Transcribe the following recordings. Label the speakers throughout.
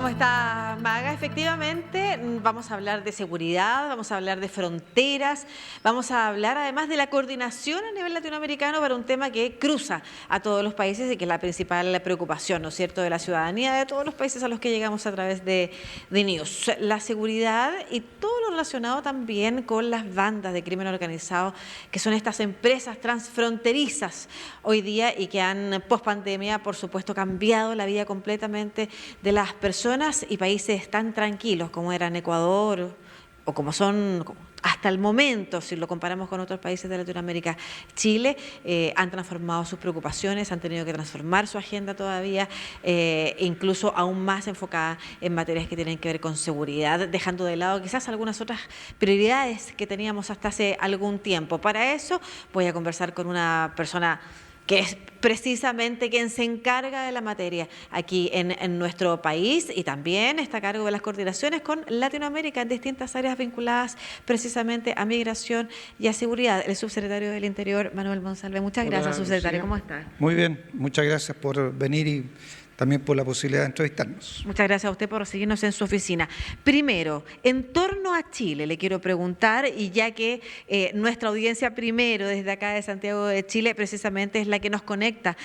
Speaker 1: ¿Cómo está, Maga? Efectivamente, vamos a hablar de seguridad, vamos a hablar de fronteras, vamos a hablar además de la coordinación a nivel latinoamericano para un tema que cruza a todos los países y que es la principal preocupación, ¿no es cierto?, de la ciudadanía de todos los países a los que llegamos a través de News. La seguridad y todo lo relacionado también con las bandas de crimen organizado, que son estas empresas transfronterizas hoy día y que han, post pandemia, por supuesto, cambiado la vida completamente de las personas y países tan tranquilos como eran Ecuador o como son hasta el momento, si lo comparamos con otros países de Latinoamérica, Chile, han transformado sus preocupaciones, han tenido que transformar su agenda todavía, incluso aún más enfocada en materias que tienen que ver con seguridad, dejando de lado quizás algunas otras prioridades que teníamos hasta hace algún tiempo. Para eso voy a conversar con una persona que es precisamente quien se encarga de la materia aquí en nuestro país y también está a cargo de las coordinaciones con Latinoamérica en distintas áreas vinculadas precisamente a migración y a seguridad. El subsecretario del Interior, Manuel Monsalve. Muchas gracias, subsecretario. ¿Cómo está?
Speaker 2: Muy bien, muchas gracias por venir y también por la posibilidad de entrevistarnos.
Speaker 1: Muchas gracias a usted por recibirnos en su oficina. Primero, en torno a Chile le quiero preguntar, y ya que nuestra audiencia primero desde acá de Santiago de Chile precisamente es la que nos conecta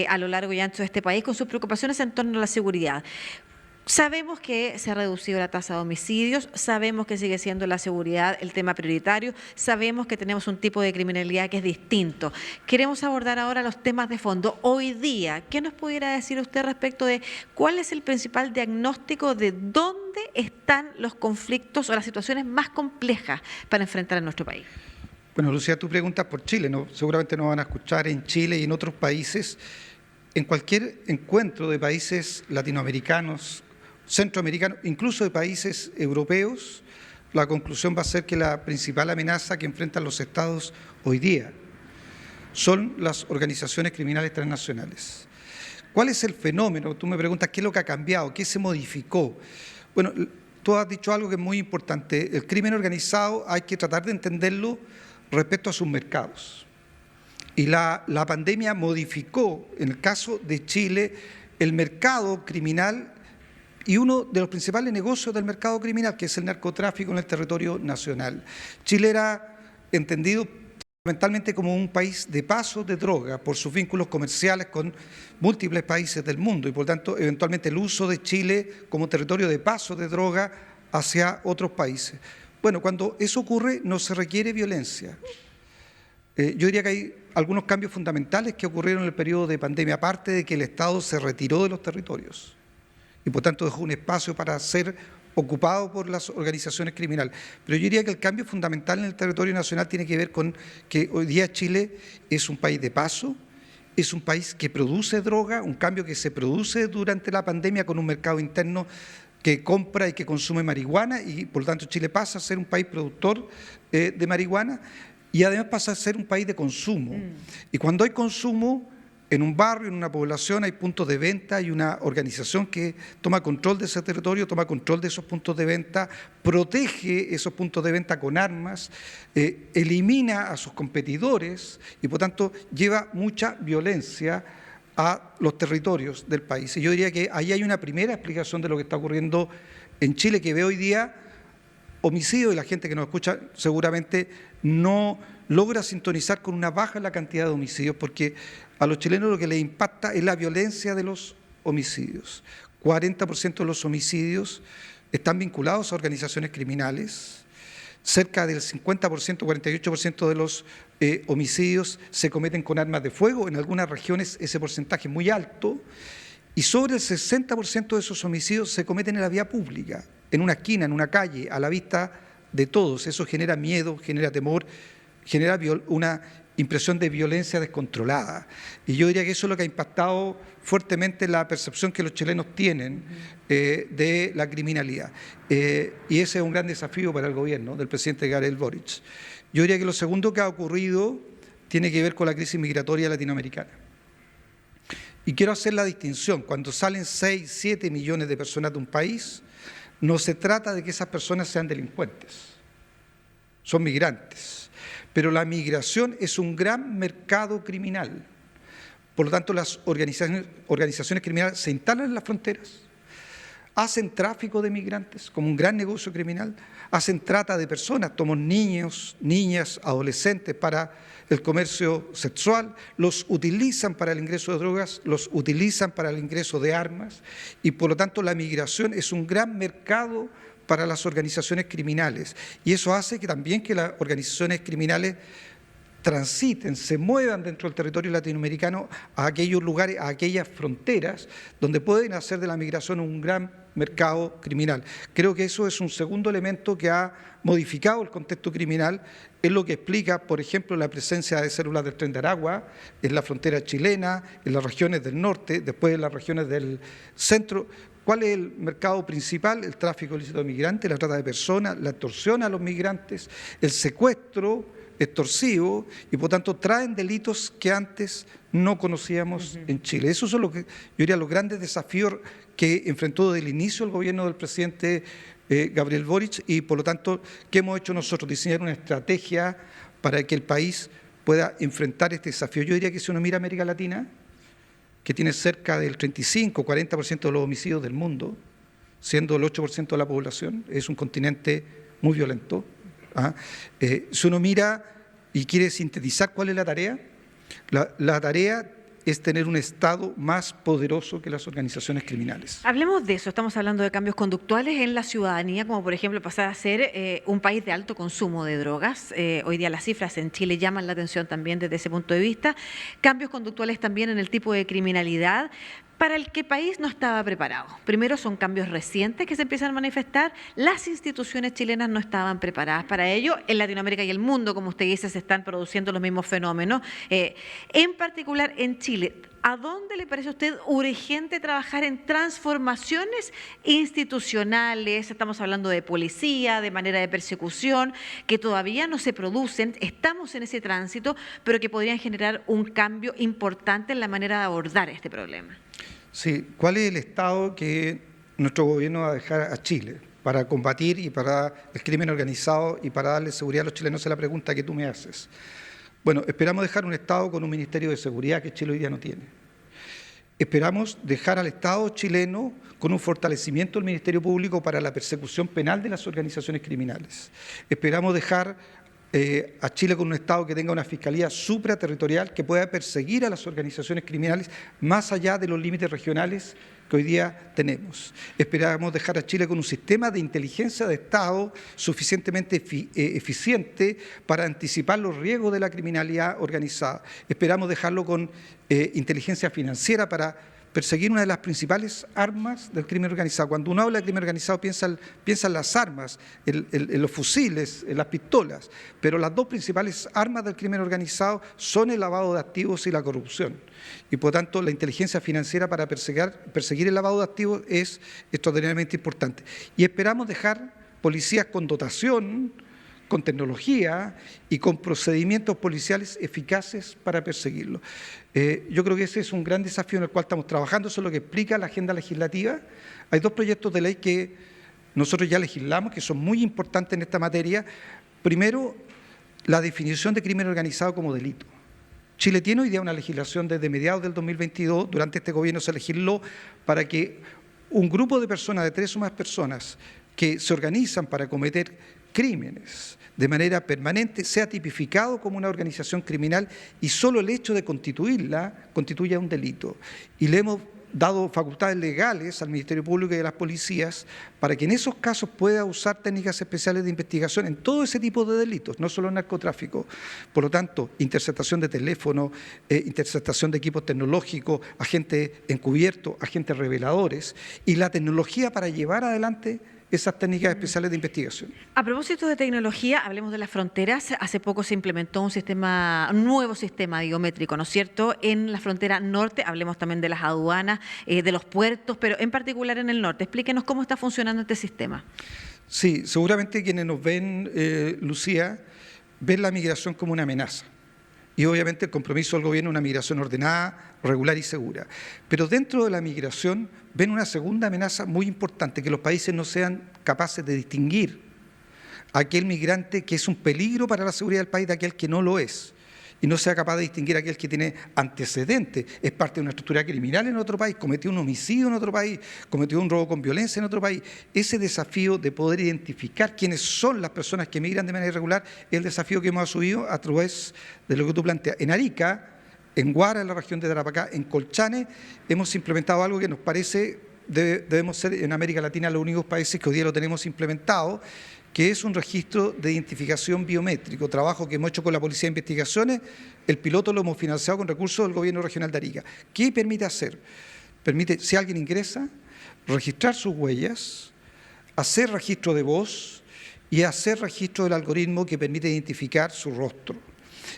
Speaker 1: a lo largo y ancho de este país con sus preocupaciones en torno a la seguridad. Sabemos que se ha reducido la tasa de homicidios, sabemos que sigue siendo la seguridad el tema prioritario, sabemos que tenemos un tipo de criminalidad que es distinto. Queremos abordar ahora los temas de fondo. Hoy día, ¿qué nos pudiera decir usted respecto de cuál es el principal diagnóstico de dónde están los conflictos o las situaciones más complejas para enfrentar en nuestro país?
Speaker 2: Bueno, Lucía, tú preguntas por Chile, ¿no? Seguramente nos van a escuchar en Chile y en otros países. En cualquier encuentro de países latinoamericanos, centroamericanos, incluso de países europeos, la conclusión va a ser que la principal amenaza que enfrentan los estados hoy día son las organizaciones criminales transnacionales. ¿Cuál es el fenómeno? Tú me preguntas qué es lo que ha cambiado, qué se modificó. Bueno, tú has dicho algo que es muy importante. El crimen organizado hay que tratar de entenderlo respecto a sus mercados. Y la pandemia modificó, en el caso de Chile, el mercado criminal y uno de los principales negocios del mercado criminal, que es el narcotráfico en el territorio nacional. Chile era entendido fundamentalmente como un país de paso de droga por sus vínculos comerciales con múltiples países del mundo y por tanto eventualmente el uso de Chile como territorio de paso de droga hacia otros países. Bueno, cuando eso ocurre no se requiere violencia. Yo diría que hay algunos cambios fundamentales que ocurrieron en el periodo de pandemia, aparte de que el Estado se retiró de los territorios y por tanto dejó un espacio para ser ocupado por las organizaciones criminales. Pero yo diría que el cambio fundamental en el territorio nacional tiene que ver con que hoy día Chile es un país de paso, es un país que produce droga, un cambio que se produce durante la pandemia con un mercado interno que compra y que consume marihuana y por lo tanto Chile pasa a ser un país productor de marihuana y además pasa a ser un país de consumo. Y cuando hay consumo, en un barrio, en una población, hay puntos de venta, hay una organización que toma control de ese territorio, toma control de esos puntos de venta, protege esos puntos de venta con armas, elimina a sus competidores y por tanto lleva mucha violencia a los territorios del país. Y yo diría que ahí hay una primera explicación de lo que está ocurriendo en Chile, que ve hoy día homicidio y la gente que nos escucha seguramente no logra sintonizar con una baja en la cantidad de homicidios, porque a los chilenos lo que les impacta es la violencia de los homicidios. 40% de los homicidios están vinculados a organizaciones criminales, cerca del 50%, 48% de los homicidios se cometen con armas de fuego, en algunas regiones ese porcentaje es muy alto, y sobre el 60% de esos homicidios se cometen en la vía pública, en una esquina, en una calle, a la vista de todos. Eso genera miedo, genera temor, genera una impresión de violencia descontrolada. Y yo diría que eso es lo que ha impactado fuertemente la percepción que los chilenos tienen de la criminalidad. Y ese es un gran desafío para el gobierno del presidente Gabriel Boric. Yo diría que lo segundo que ha ocurrido tiene que ver con la crisis migratoria latinoamericana. Y quiero hacer la distinción. Cuando salen 6, 7 millones de personas de un país, no se trata de que esas personas sean delincuentes, son migrantes. Pero la migración es un gran mercado criminal. Por lo tanto, las organizaciones criminales se instalan en las fronteras, hacen tráfico de migrantes como un gran negocio criminal, hacen trata de personas, toman niños, niñas, adolescentes para el comercio sexual, los utilizan para el ingreso de drogas, los utilizan para el ingreso de armas y por lo tanto la migración es un gran mercado para las organizaciones criminales y eso hace que también que las organizaciones criminales transiten, se muevan dentro del territorio latinoamericano a aquellos lugares, a aquellas fronteras donde pueden hacer de la migración un gran mercado criminal. Creo que eso es un segundo elemento que ha modificado el contexto criminal, es lo que explica, por ejemplo, la presencia de células del Tren de Aragua en la frontera chilena, en las regiones del norte, después en las regiones del centro. ¿Cuál es el mercado principal? El tráfico ilícito de migrantes, la trata de personas, la extorsión a los migrantes, el secuestro extorsivo y por tanto traen delitos que antes no conocíamos en Chile. Esos son yo diría, los grandes desafíos que enfrentó desde el inicio el gobierno del presidente Gabriel Boric y por lo tanto, ¿qué hemos hecho nosotros? Diseñar una estrategia para que el país pueda enfrentar este desafío. Yo diría que si uno mira América Latina, que tiene cerca del 35-40% de los homicidios del mundo, siendo el 8% de la población, es un continente muy violento. Si uno mira y quiere sintetizar cuál es la tarea, la tarea es tener un Estado más poderoso que las organizaciones criminales.
Speaker 1: Hablemos de eso, estamos hablando de cambios conductuales en la ciudadanía, como por ejemplo pasar a ser un país de alto consumo de drogas. Hoy día las cifras en Chile llaman la atención también desde ese punto de vista. Cambios conductuales también en el tipo de criminalidad, para el que el país no estaba preparado. Primero son cambios recientes que se empiezan a manifestar, las instituciones chilenas no estaban preparadas para ello, en Latinoamérica y el mundo, como usted dice, se están produciendo los mismos fenómenos. En particular en Chile, ¿a dónde le parece a usted urgente trabajar en transformaciones institucionales? Estamos hablando de policía, de manera de persecución, que todavía no se producen, estamos en ese tránsito, pero que podrían generar un cambio importante en la manera de abordar este problema.
Speaker 2: Sí, ¿cuál es el Estado que nuestro gobierno va a dejar a Chile para combatir y para el crimen organizado y para darle seguridad a los chilenos? Esa es la pregunta que tú me haces. Bueno, esperamos dejar un Estado con un Ministerio de Seguridad que Chile hoy día no tiene. Esperamos dejar al Estado chileno con un fortalecimiento del Ministerio Público para la persecución penal de las organizaciones criminales. Esperamos dejar a Chile con un Estado que tenga una fiscalía supraterritorial que pueda perseguir a las organizaciones criminales más allá de los límites regionales que hoy día tenemos. Esperamos dejar a Chile con un sistema de inteligencia de Estado suficientemente eficiente para anticipar los riesgos de la criminalidad organizada. Esperamos dejarlo con inteligencia financiera para perseguir una de las principales armas del crimen organizado. Cuando uno habla de crimen organizado piensa en las armas, en los fusiles, en las pistolas, pero las dos principales armas del crimen organizado son el lavado de activos y la corrupción. Y por tanto la inteligencia financiera para perseguir el lavado de activos es extraordinariamente importante. Y esperamos dejar policías con dotación, con tecnología y con procedimientos policiales eficaces para perseguirlo. Yo creo que ese es un gran desafío en el cual estamos trabajando, eso es lo que explica la agenda legislativa. Hay dos proyectos de ley que nosotros ya legislamos, que son muy importantes en esta materia. Primero, la definición de crimen organizado como delito. Chile tiene hoy día una legislación desde mediados del 2022, durante este gobierno se legisló para que un grupo de personas, de 3 o más personas, que se organizan para cometer crímenes de manera permanente sea tipificado como una organización criminal y solo el hecho de constituirla constituya un delito. Y le hemos dado facultades legales al Ministerio Público y a las policías para que en esos casos pueda usar técnicas especiales de investigación en todo ese tipo de delitos, no solo en narcotráfico. Por lo tanto, interceptación de teléfono, interceptación de equipos tecnológicos, agentes encubiertos, agentes reveladores y la tecnología para llevar adelante esas técnicas especiales de investigación.
Speaker 1: A propósito de tecnología, hablemos de las fronteras. Hace poco se implementó un nuevo sistema biométrico, ¿no es cierto?, en la frontera norte. Hablemos también de las aduanas, de los puertos, pero en particular en el norte. Explíquenos cómo está funcionando este sistema.
Speaker 2: Sí, seguramente quienes nos ven, Lucía, ven la migración como una amenaza. Y obviamente el compromiso del gobierno es una migración ordenada, regular y segura. Pero dentro de la migración ven una segunda amenaza muy importante, que los países no sean capaces de distinguir a aquel migrante que es un peligro para la seguridad del país de aquel que no lo es. y no sea capaz de distinguir a aquel que tiene antecedentes, es parte de una estructura criminal en otro país, cometió un homicidio en otro país, cometió un robo con violencia en otro país. Ese desafío de poder identificar quiénes son las personas que migran de manera irregular es el desafío que hemos asumido a través de lo que tú planteas. En Arica, en Huara, en la región de Tarapacá, en Colchane, hemos implementado algo que nos parece debemos ser en América Latina los únicos países que hoy día lo tenemos implementado, que es un registro de identificación biométrico, trabajo que hemos hecho con la Policía de Investigaciones. El piloto lo hemos financiado con recursos del Gobierno Regional de Arica. ¿Qué permite hacer? Permite, si alguien ingresa, registrar sus huellas, hacer registro de voz y hacer registro del algoritmo que permite identificar su rostro.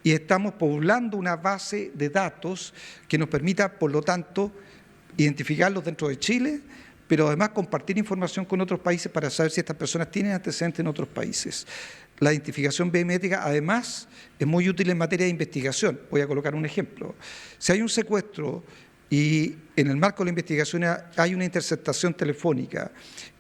Speaker 2: Y estamos poblando una base de datos que nos permita, por lo tanto, identificarlos dentro de Chile, pero además compartir información con otros países para saber si estas personas tienen antecedentes en otros países. La identificación biométrica, además, es muy útil en materia de investigación. Voy a colocar un ejemplo. Si hay un secuestro y en el marco de la investigación hay una interceptación telefónica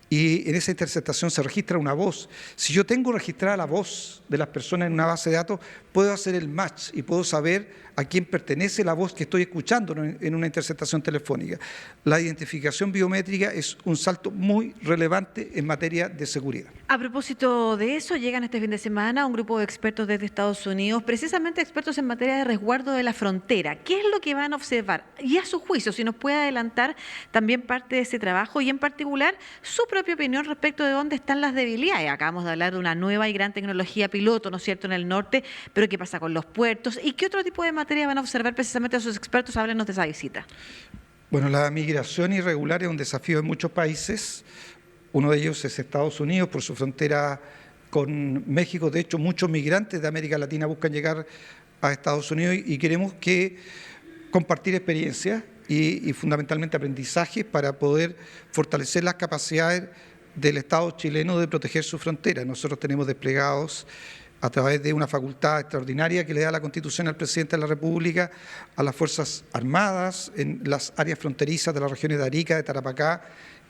Speaker 2: y en esa interceptación se registra una voz, si yo tengo registrada la voz de las personas en una base de datos, puedo hacer el match y puedo saber a quién pertenece la voz que estoy escuchando en una interceptación telefónica. La identificación biométrica es un salto muy relevante en materia de seguridad.
Speaker 1: A propósito de eso, llegan este fin de semana un grupo de expertos desde Estados Unidos, precisamente expertos en materia de resguardo de la frontera. ¿Qué es lo que van a observar? Y a su juicio, si nos puede adelantar también parte de ese trabajo y en particular su propia opinión respecto de dónde están las debilidades. Acabamos de hablar de una nueva y gran tecnología piloto, ¿no es cierto?, en el norte, pero ¿qué pasa con los puertos? ¿Y qué otro tipo de materia van a observar precisamente a sus expertos? Háblenos de esa visita.
Speaker 2: Bueno, la migración irregular es un desafío en muchos países. Uno de ellos es Estados Unidos, por su frontera con México. De hecho, muchos migrantes de América Latina buscan llegar a Estados Unidos y queremos compartir experiencias y fundamentalmente aprendizajes para poder fortalecer las capacidades del Estado chileno de proteger su frontera. Nosotros tenemos desplegados a través de una facultad extraordinaria que le da la Constitución al Presidente de la República, a las Fuerzas Armadas en las áreas fronterizas de las regiones de Arica, de Tarapacá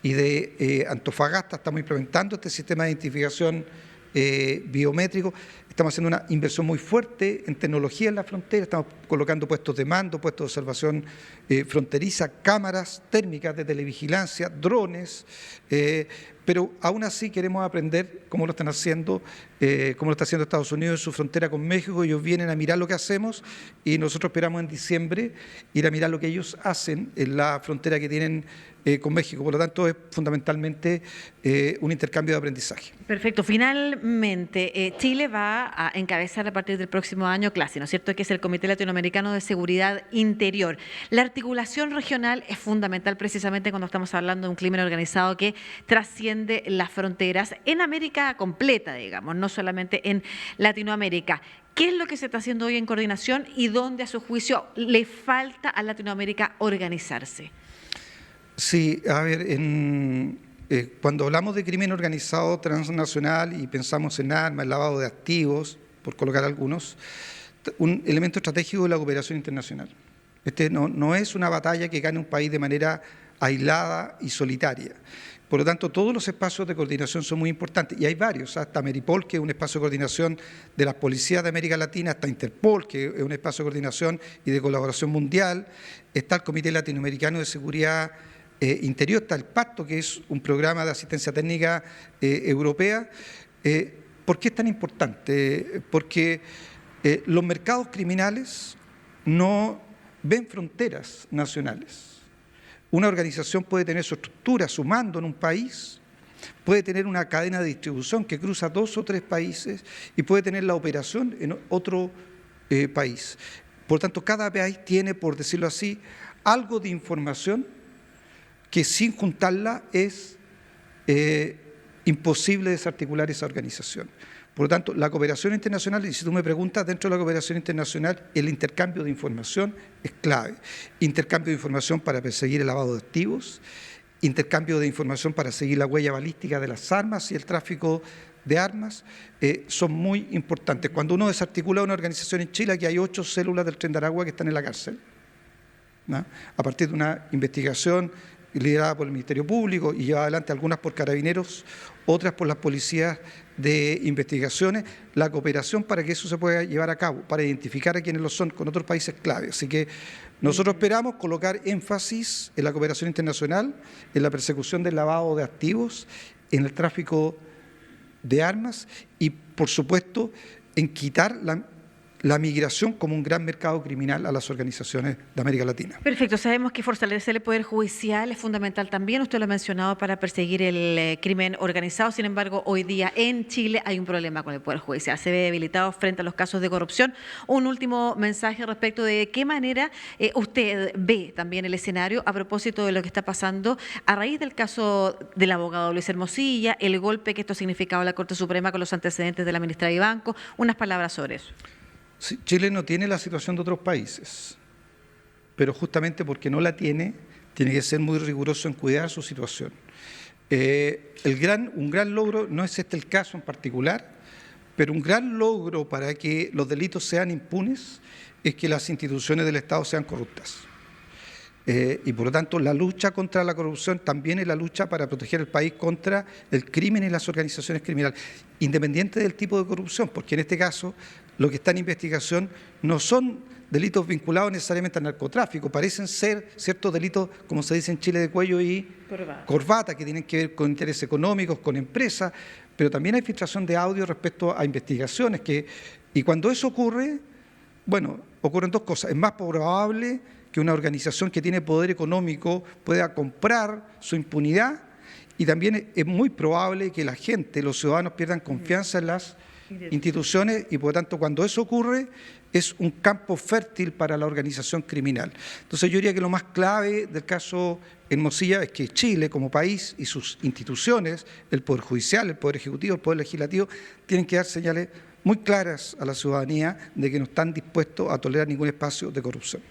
Speaker 2: y de Antofagasta. Estamos implementando este sistema de identificación biométrico. Estamos haciendo una inversión muy fuerte en tecnología en la frontera, estamos colocando puestos de mando, puestos de observación fronteriza, cámaras térmicas de televigilancia, drones, pero aún así queremos aprender cómo lo están haciendo, cómo lo está haciendo Estados Unidos en su frontera con México. Ellos vienen a mirar lo que hacemos y nosotros esperamos en diciembre ir a mirar lo que ellos hacen en la frontera que tienen con México. Por lo tanto, es fundamentalmente un intercambio de aprendizaje.
Speaker 1: Perfecto. Finalmente, Chile va a encabezar a partir del próximo año CLASI, ¿no es cierto?, que es el Comité Latinoamericano de Seguridad Interior. La articulación regional es fundamental precisamente cuando estamos hablando de un crimen organizado que trasciende las fronteras en América completa, digamos, no solamente en Latinoamérica. ¿Qué es lo que se está haciendo hoy en coordinación y dónde, a su juicio, le falta a Latinoamérica organizarse?
Speaker 2: Sí, a ver, cuando hablamos de crimen organizado transnacional y pensamos en armas, lavado de activos, por colocar algunos, un elemento estratégico es la cooperación internacional. No es una batalla que gane un país de manera aislada y solitaria. Por lo tanto, todos los espacios de coordinación son muy importantes, y hay varios, hasta Meripol, que es un espacio de coordinación de las policías de América Latina, hasta Interpol, que es un espacio de coordinación y de colaboración mundial, está el Comité Latinoamericano de Seguridad Interior, está el Pacto, que es un programa de asistencia técnica europea. ¿Por qué es tan importante? Porque los mercados criminales no ven fronteras nacionales. Una organización puede tener su estructura, su mando en un país, puede tener una cadena de distribución que cruza 2 o 3 países y puede tener la operación en otro país. Por lo tanto, cada país tiene, por decirlo así, algo de información que sin juntarla es imposible desarticular esa organización. Por lo tanto, la cooperación internacional, y si tú me preguntas, dentro de la cooperación internacional, el intercambio de información es clave. Intercambio de información para perseguir el lavado de activos, intercambio de información para seguir la huella balística de las armas y el tráfico de armas, son muy importantes. Cuando uno desarticula una organización en Chile, aquí hay 8 células del Tren de Aragua que están en la cárcel, ¿no?, a partir de una investigación liderada por el Ministerio Público y llevada adelante algunas por carabineros, otras por las policías de investigaciones, la cooperación para que eso se pueda llevar a cabo, para identificar a quienes lo son con otros países clave. Así que nosotros esperamos colocar énfasis en la cooperación internacional, en la persecución del lavado de activos, en el tráfico de armas y, por supuesto, en quitar la migración como un gran mercado criminal a las organizaciones de América Latina.
Speaker 1: Perfecto, sabemos que fortalecer el Poder Judicial es fundamental también, usted lo ha mencionado, para perseguir el crimen organizado. Sin embargo, hoy día en Chile hay un problema con el Poder Judicial, se ve debilitado frente a los casos de corrupción. Un último mensaje respecto de qué manera usted ve también el escenario a propósito de lo que está pasando a raíz del caso del abogado Luis Hermosilla, el golpe que esto ha significado a la Corte Suprema con los antecedentes de la ministra Vivanco. Unas palabras sobre eso.
Speaker 2: Sí, Chile no tiene la situación de otros países, pero justamente porque no la tiene que ser muy riguroso en cuidar su situación. Un gran logro, no es este el caso en particular, pero un gran logro para que los delitos sean impunes es que las instituciones del Estado sean corruptas. Y por lo tanto la lucha contra la corrupción también es la lucha para proteger el país contra el crimen y las organizaciones criminales, independiente del tipo de corrupción, porque en este caso lo que está en investigación no son delitos vinculados necesariamente al narcotráfico, parecen ser ciertos delitos, como se dice en Chile, de cuello y corbata, que tienen que ver con intereses económicos, con empresas, pero también hay filtración de audio respecto a investigaciones y cuando eso ocurre, bueno, ocurren dos cosas. Es más probable que una organización que tiene poder económico pueda comprar su impunidad y también es muy probable que la gente, los ciudadanos, pierdan confianza en las instituciones y por lo tanto cuando eso ocurre es un campo fértil para la organización criminal. Entonces yo diría que lo más clave del caso Hermosilla es que Chile como país y sus instituciones, el Poder Judicial, el Poder Ejecutivo, el Poder Legislativo, tienen que dar señales muy claras a la ciudadanía de que no están dispuestos a tolerar ningún espacio de corrupción.